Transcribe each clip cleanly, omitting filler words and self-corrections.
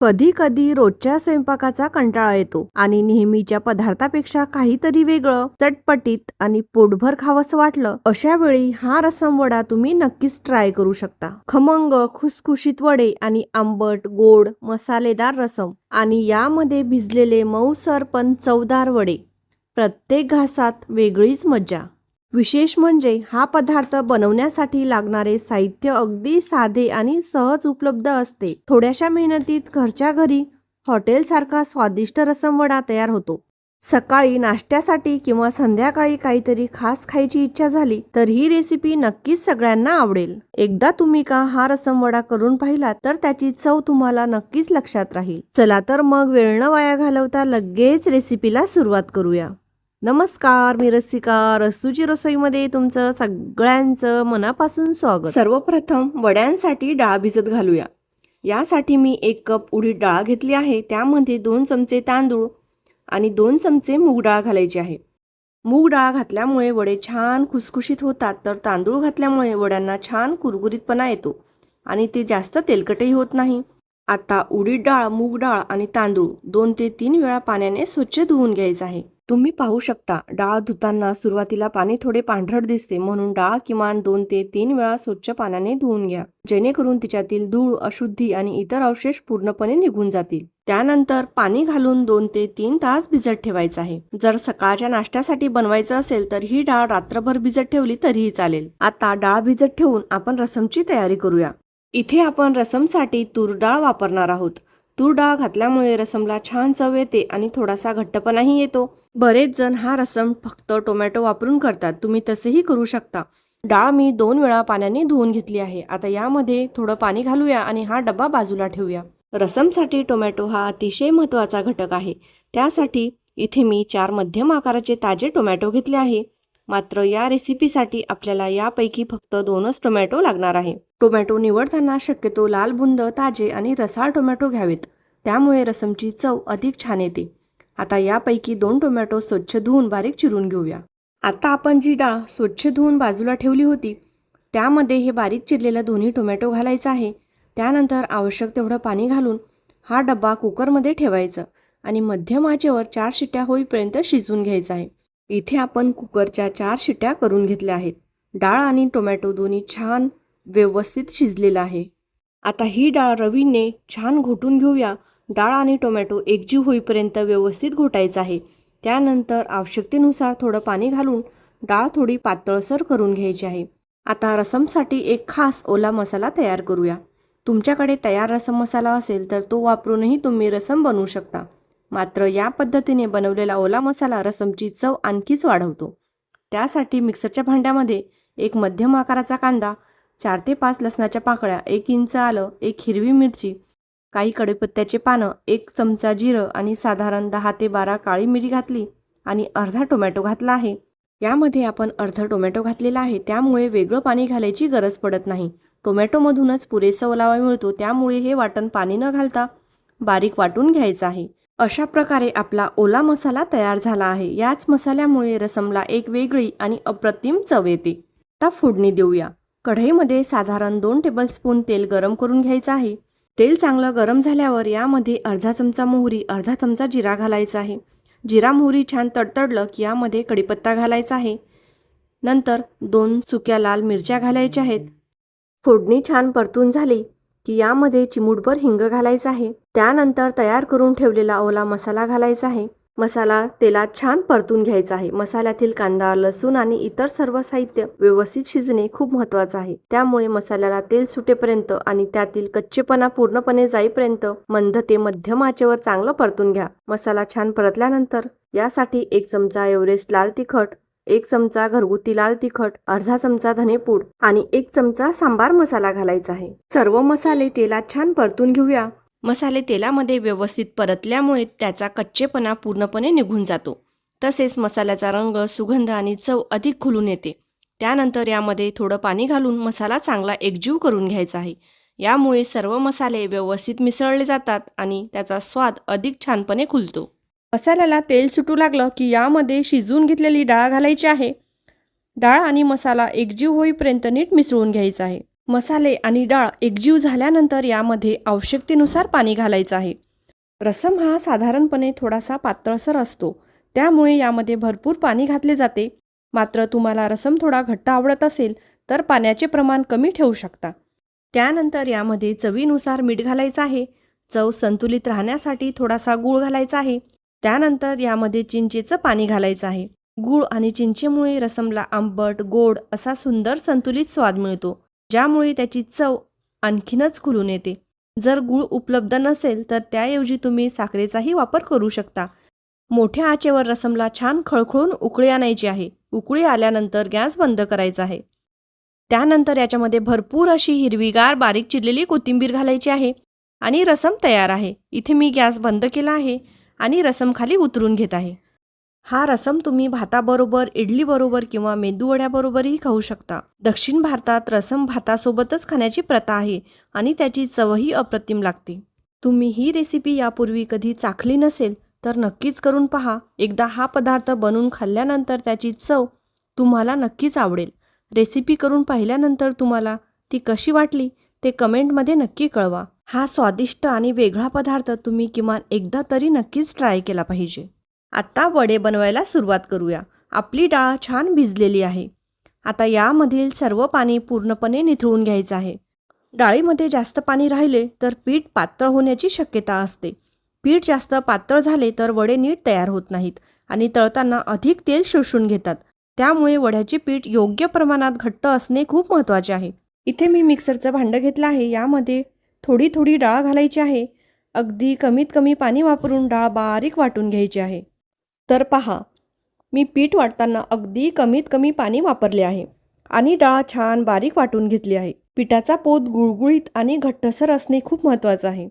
कधी-कधी रोजच्या स्वयंपाकाचा कंटाळा येतो आणि नेहमीच्या पदार्थापेक्षा काहीतरी वेगळं, चटपटीत आणि पोटभर खावंसं वाटलं, अशा वेळी हा रस्सम वडा तुम्ही नक्कीच ट्राय करू शकता. खमंग, खुसखुशीत वडे आणि आंबट, गोड, मसालेदार रसम आणि यामध्ये भिजलेले मऊसर पण चवदार वडे. प्रत्येक घासात वेगळीच मज्जा. विशेष म्हणजे हा पदार्थ बनवण्यासाठी लागणारे साहित्य अगदी साधे आणि सहज उपलब्ध असते. थोड्याशा मेहनतीत घरच्या घरी हॉटेलसारखा स्वादिष्ट रसम वडा तयार होतो. सकाळी नाश्त्यासाठी किंवा संध्याकाळी काहीतरी खास खायची इच्छा झाली तर ही रेसिपी नक्कीच सगळ्यांना आवडेल. एकदा तुम्ही का हा रसम वडा करून पाहिला तर त्याची चव तुम्हाला नक्कीच लक्षात राहील. चला तर मग वेळ न वाया घालवता लगेच रेसिपीला सुरुवात करूया. नमस्कार, मी रसिका. रसूची रसोईमध्ये तुमचं सगळ्यांचं मनापासून स्वागत. सर्वप्रथम वड्यांसाठी डाळ भिजत घालूया. यासाठी मी 1 कप उडीद डाळ घेतली आहे. त्यामध्ये 2 चमचे तांदूळ आणि 2 चमचे मूग डाळ घालायची आहे. मूग डाळ घातल्यामुळे वडे छान खुसखुशीत होतात, तर तांदूळ घातल्यामुळे वड्यांना छान कुरकुरीतपणा येतो आणि ते जास्त तेलकटही होत नाही. आता उडीद डाळ, मूग डाळ आणि तांदूळ 2 ते 3 वेळा पाण्याने स्वच्छ धुवून घ्यायचं आहे. तुम्ही पाहू शकता, डाळ धुताना सुरुवातीला पाणी थोडे पांढरट दिसते, म्हणून डाळ किमान 2 ते 3 वेळा स्वच्छ पाण्याने धुवून घ्या, जेणेकरून तिच्यातील धूळ, अशुद्धी आणि इतर अवशेष पूर्णपणे निघून जातील. त्यानंतर पाणी घालून 2 ते 3 तास भिजत ठेवायचं आहे. जर सकाळच्या नाश्त्यासाठी बनवायचं असेल तर ही डाळ रात्रभर भिजत ठेवली तरीही चालेल. आता डाळ भिजत ठेवून आपण रसमची तयारी करूया. इथे आपण रसमसाठी तूर डाळ वापरणार आहोत. तूर डाळ घातल्यामुळे रसमला छान चव येते आणि थोडासा घट्टपणाही येतो. बरेच जण हा रसम फक्त टोमॅटो वापरून करतात. तुम्ही तसेही करू शकता. डाळ मी 2 वेळा पाण्याने धुवून घेतली आहे. आता यामध्ये थोडं पाणी घालूया आणि हा डबा बाजूला ठेवूया. रसमसाठी टोमॅटो हा अतिशय महत्त्वाचा घटक आहे. त्यासाठी इथे मी 4 मध्यम आकाराचे ताजे टोमॅटो घेतले आहे. मात्र या रेसिपीसाठी आपल्याला यापैकी फक्त 2च टोमॅटो लागणार आहे. टोमॅटो निवडताना शक्यतो लाल बुंद, ताजे आणि रसाळ टोमॅटो घ्यावेत. त्यामुळे रसमची चव अधिक छान येते. आता यापैकी 2 टोमॅटो स्वच्छ धुवून बारीक चिरून घेऊया. आता आपण जी डाळ स्वच्छ धुवून बाजूला ठेवली होती त्यामध्ये हे बारीक चिरलेला दोन्ही टोमॅटो घालायचा आहे. त्यानंतर आवश्यक तेवढं पाणी घालून हा डबा कुकरमध्ये ठेवायचं आणि मध्यम आचेवर 4 शिट्ट्या होईपर्यंत शिजवून घ्यायचं आहे. इथे आपण कुकरच्या 4 शिट्ट्या करून घेतल्या आहेत. डाळ आणि टोमॅटो दोन्ही छान व्यवस्थित शिजलेलं आहे. आता ही डाळ रवीने छान घोटून घेऊया. डाळ आणि टोमॅटो एकजीव होईपर्यंत व्यवस्थित घोटायचं आहे. त्यानंतर आवश्यकतेनुसार थोडं पाणी घालून डाळ थोडी पातळसर करून घ्यायची आहे. आता रसमसाठी एक खास ओला मसाला तयार करूया. तुमच्याकडे तयार रसम मसाला असेल तर तो वापरूनही तुम्ही रसम बनवू शकता. मात्र या पद्धतीने बनवलेला ओला मसाला रसमची चव आणखीच वाढवतो. त्यासाठी मिक्सरच्या भांड्यामध्ये 1 मध्यम आकाराचा कांदा, 4 ते 5 लसणाच्या पाकळ्या, 1 इंच आलं, 1 हिरवी मिरची, काही कढीपत्त्याचे पानं, 1 चमचा जिरं आणि साधारण 10 ते 12 काळी मिरी घातली आणि अर्धा टोमॅटो घातला आहे. यामध्ये आपण अर्धा टोमॅटो घातलेला आहे, त्यामुळे वेगळं पाणी घालायची गरज पडत नाही. टोमॅटोमधूनच पुरेसा ओलावा मिळतो, त्यामुळे हे वाटण पाणी न घालता बारीक वाटून घ्यायचं आहे. अशा प्रकारे आपला ओला मसाला तयार झाला आहे. याच मसाल्यामुळे रसमला एक वेगळी आणि अप्रतिम चव येते. आता फोडणी देऊया. कढईमध्ये साधारण 2 टेबलस्पून तेल गरम करून घ्यायचं आहे. तेल चांगलं गरम झाल्यावर यामध्ये अर्धा चमचा मोहरी, अर्धा चमचा जिरा घालायचा आहे. जिरा मोहरी छान तडतडलं की यामध्ये कढीपत्ता घालायचा आहे. नंतर 2 सुक्या लाल मिरच्या घालायच्या आहेत. फोडणी छान परतून झाली की यामध्ये चिमूटभर हिंग घालायचा आहे. त्यानंतर तयार करून ठेवलेला ओला मसाला घालायचा आहे. मसाला तेलात छान परतून घ्यायचा आहे. मसाल्यातील कांदा, लसूण आणि इतर सर्व साहित्य व्यवस्थित शिजणे खूप महत्त्वाचं आहे. त्यामुळे मसाल्याला तेल सुटेपर्यंत आणि त्यातील कच्चेपणा पूर्णपणे जाईपर्यंत मंद ते मध्यम आचेवर चांगलं परतून घ्या. मसाला छान परतल्यानंतर यासाठी 1 चमचा एव्हरेस्ट लाल तिखट, 1 चमचा घरगुती लाल तिखट, अर्धा चमचा धनेपूड आणि 1 चमचा सांबार मसाला घालायचा आहे. सर्व मसाले तेलात छान परतून घेऊया. मसाले तेलामध्ये व्यवस्थित परतल्यामुळे त्याचा कच्चेपणा पूर्णपणे निघून जातो. तसेच मसाल्याचा रंग, सुगंध आणि चव अधिक खुलून येते. त्यानंतर यामध्ये थोडं पाणी घालून मसाला चांगला एकजीव करून घ्यायचा आहे. यामुळे सर्व मसाले व्यवस्थित मिसळले जातात आणि त्याचा स्वाद अधिक छानपणे खुलतो. मसाल्याला तेल सुटू लागलं की यामध्ये शिजवून घेतलेली डाळ घालायची आहे. डाळ आणि मसाला एकजीव होईपर्यंत नीट मिसळून घ्यायचा आहे. मसाले आणि डाळ एकजीव झाल्यानंतर यामध्ये आवश्यकतेनुसार पाणी घालायचं आहे. रसम हा साधारणपणे थोडासा पातळसर असतो, त्यामुळे यामध्ये भरपूर पाणी घातले जाते. मात्र तुम्हाला रसम थोडा घट्ट आवडत असेल तर पाण्याचे प्रमाण कमी ठेवू शकता. त्यानंतर यामध्ये चवीनुसार मीठ घालायचं आहे. चव संतुलित राहण्यासाठी थोडासा गूळ घालायचा आहे. त्यानंतर यामध्ये चिंचेचं पाणी घालायचं आहे. गूळ आणि चिंचेमुळे रसमला आंबट, गोड असा सुंदर संतुलित स्वाद मिळतो, ज्यामुळे त्याची चव आणखीनच खुलून येते. जर गूळ उपलब्ध नसेल तर त्याऐवजी तुम्ही साखरेचाही वापर करू शकता. मोठ्या आचेवर रसमला छान खळखळून उकळी आणायची आहे. उकळी आल्यानंतर गॅस बंद करायचा आहे. त्यानंतर याच्यामध्ये भरपूर अशी हिरवीगार बारीक चिरलेली कोथिंबीर घालायची आहे आणि रसम तयार आहे. इथे मी गॅस बंद केला आहे आणि रसम खाली उतरून घेत आहे. हा रसम तुम्ही भाताबरोबर, इडलीबरोबर किंवा मेदूवड्याबरोबरही खाऊ शकता. दक्षिण भारतात रसम भातासोबतच खाण्याची प्रथा आहे आणि त्याची चवही अप्रतिम लागते. तुम्ही ही रेसिपी यापूर्वी कधी चाखली नसेल तर नक्कीच करून पहा. एकदा हा पदार्थ बनवून खाल्ल्यानंतर त्याची चव तुम्हाला नक्कीच आवडेल. रेसिपी करून पाहिल्यानंतर तुम्हाला ती कशी वाटली ते कमेंटमध्ये नक्की कळवा. हा स्वादिष्ट आणि वेगळा पदार्थ तुम्ही किमान एकदा तरी नक्कीच ट्राय केला पाहिजे. आता वडे बनवायला सुरुवात करूया. आपली डाळ छान भिजलेली आहे. आता यामधील सर्व पाणी पूर्णपणे निथळून घ्यायचं आहे. डाळीमध्ये जास्त पाणी राहिले तर पीठ पातळ होण्याची शक्यता असते. पीठ जास्त पातळ झाले तर वडे नीट तयार होत नाहीत आणि तळताना अधिक तेल शोषून घेतात. त्यामुळे वड्याचे पीठ योग्य प्रमाणात घट्ट असणे खूप महत्त्वाचे आहे. इथे मी मिक्सरचं भांडं घेतलं आहे. यामध्ये थोडी थोडी डाळ घालायची आहे. अगदी कमीत कमी पाणी वापरून डाळ बारीक वाटून घ्यायची आहे. तर पहा, मी पीठ वाटताना अगदी कमीत कमी पाणी वापरले आहे आणि डाळ छान बारीक वाटून घेतली आहे. पिठाचा पोत गुळगुळीत आणि घट्टसर असणे खूप महत्त्वाचं आहे.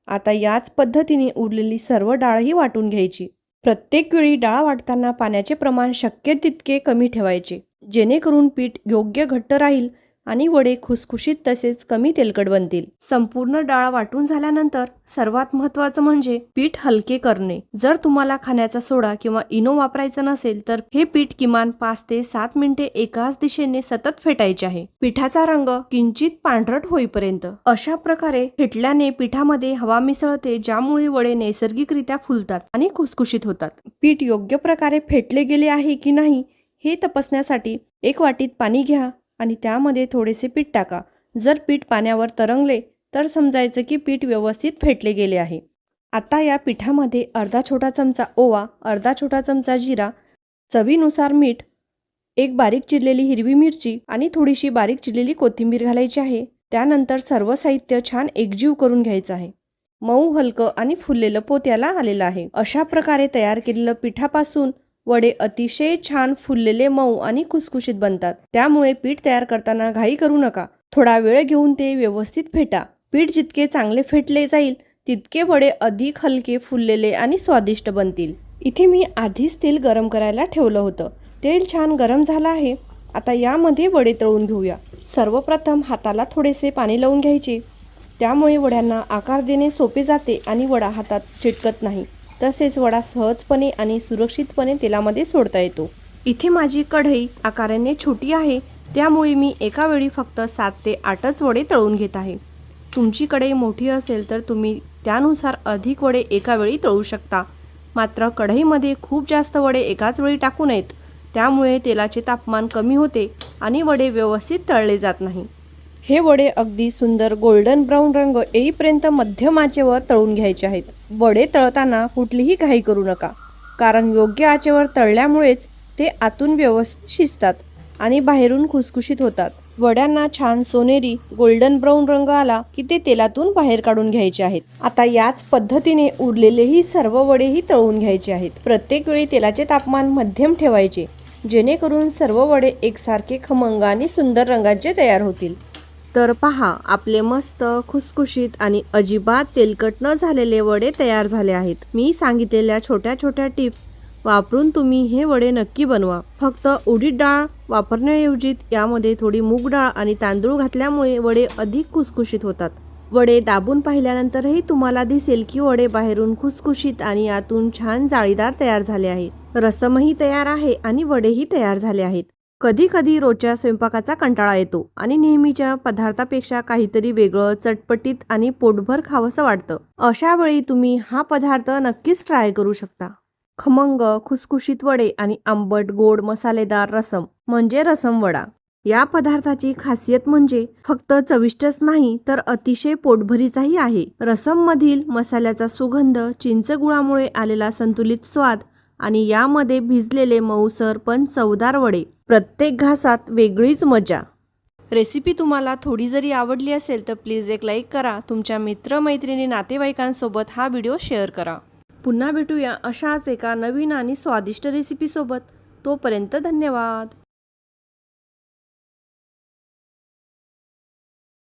आता याच पद्धतीने उरलेली सर्व डाळही वाटून घ्यायची. प्रत्येक वेळी डाळ वाटताना पाण्याचे प्रमाण शक्य तितके कमी ठेवायचे, जेणेकरून पीठ योग्य घट्ट राहील आणि वडे खुसखुशीत तसेच कमी तेलकट बनतील. संपूर्ण डाळ वाटून झाल्यानंतर सर्वात महत्त्वाचं म्हणजे पीठ हलके करणे. जर तुम्हाला खाण्याचा सोडा किंवा इनो वापरायचा नसेल तर हे पीठ किमान 5 ते 7 मिनिटे एकाच दिशेने सतत फेटायचे आहे. पिठाचा रंग किंचित पांढरट होईपर्यंत. अशा प्रकारे फेटल्याने पिठामध्ये हवा मिसळते, ज्यामुळे वडे नैसर्गिकरित्या फुलतात आणि खुसखुशीत होतात. पीठ योग्य प्रकारे फेटले गेले आहे की नाही हे तपासण्यासाठी एक वाटीत पाणी घ्या आणि त्यामध्ये थोडेसे पीठ टाका. जर पीठ पाण्यावर तरंगले तर समजायचं की पीठ व्यवस्थित फेटले गेले आहे. आता या पिठामध्ये अर्धा छोटा चमचा ओवा, अर्धा छोटा चमचा जिरा, चवीनुसार मीठ, एक बारीक चिरलेली हिरवी मिरची आणि थोडीशी बारीक चिरलेली कोथिंबीर घालायची आहे. त्यानंतर सर्व साहित्य छान एकजीव करून घ्यायचं आहे. मऊ, हलकं आणि फुललेलं पोत याला आलेलं आहे. अशा प्रकारे तयार केलेलं पिठापासून वडे अतिशय छान फुललेले, मऊ आणि खुसखुशीत बनतात. त्यामुळे पीठ तयार करताना घाई करू नका. थोडा वेळ घेऊन ते व्यवस्थित फेटा. पीठ जितके चांगले फेटले जाईल तितके वडे अधिक हलके, फुललेले आणि स्वादिष्ट बनतील. इथे मी आधीच तेल गरम करायला ठेवलं होतं. तेल छान गरम झालं आहे. आता यामध्ये वडे तळून घेऊया. सर्वप्रथम हाताला थोडेसे पाणी लावून घ्यायचे. त्यामुळे वड्यांना आकार देणे सोपे जाते आणि वडा हातात चिटकत नाही. तसेच वडा सहजपणे आणि सुरक्षितपणे तेलामध्ये सोडता येतो. इथे माझी कढई आकाराने छोटी आहे, त्यामुळे मी एका वेळी फक्त 7 ते 8च वडे तळून घेत आहे. तुमची कढई मोठी असेल तर तुम्ही त्यानुसार अधिक वडे एका वेळी तळू शकता. मात्र कढईमध्ये खूप जास्त वडे एकाच वेळी टाकू नयेत, त्यामुळे तेलाचे तापमान कमी होते आणि वडे व्यवस्थित तळले जात नाही. हे वडे अगदी सुंदर गोल्डन ब्राऊन रंग येईपर्यंत मध्यम आचेवर तळून घ्यायचे आहेत. वडे तळताना कुठलीही घाई करू नका, कारण योग्य आचेवर तळल्यामुळेच ते आतून व्यवस्थित शिजतात आणि बाहेरून खुसखुशीत होतात. वड्यांना छान सोनेरी गोल्डन ब्राऊन रंग आला की ते तेलातून बाहेर काढून घ्यायचे आहेत. आता याच पद्धतीने उरलेलेही सर्व वडेही तळून घ्यायचे आहेत. प्रत्येक वेळी तेलाचे तापमान मध्यम ठेवायचे, जेणेकरून सर्व वडे एकसारखे खमंग आणि सुंदर रंगाचे तयार होतील. तर पहा, आपले मस्त खुसखुशीत आणि अजिबात तेलकट न झालेले वडे तयार झाले आहेत. मी सांगितलेल्या छोट्या छोट्या टिप्स वापरून तुम्ही हे वडे नक्की बनवा. फक्त उडीद डाळ वापरण्याऐवजी यामध्ये थोडी मूग डाळ आणि तांदूळ घातल्यामुळे वडे अधिक खुसखुशीत होतात. वडे दाबून पाहिल्यानंतरही तुम्हाला दिसेल की वडे बाहेरून खुसखुशीत आणि आतून छान जाळीदार तयार झाले आहेत. रसमही तयार आहे आणि वडेही तयार झाले आहेत. कधी कधी रोजच्या स्वयंपाकाचा कंटाळा येतो आणि नेहमीच्या पदार्थापेक्षा काहीतरी वेगळं, चटपटीत आणि पोटभर खावंसं वाटतं. अशा वेळी तुम्ही हा पदार्थ नक्कीच ट्राय करू शकता. खमंग, खुसखुशीत वडे आणि आंबट गोड मसालेदार रसम म्हणजे रसम वडा. या पदार्थाची खासियत म्हणजे फक्त चविष्टच नाही तर अतिशय पोटभरीचाही आहे. रसम मधील मसाल्याचा सुगंध, चिंच गुळामुळे आलेला संतुलित स्वाद आणि यामध्ये भिजलेले मऊसर पण चवदार वडे, प्रत्येक घासात वेगळीच मजा. रेसिपी तुम्हाला थोडी जरी आवडली असेल तर प्लीज एक लाईक करा. तुमच्या मित्रमैत्रिणी नातेवाईकांसोबत हा व्हिडिओ शेअर करा. पुन्हा भेटूया अशाच एका नवीन आणि स्वादिष्ट रेसिपीसोबत. तोपर्यंत धन्यवाद.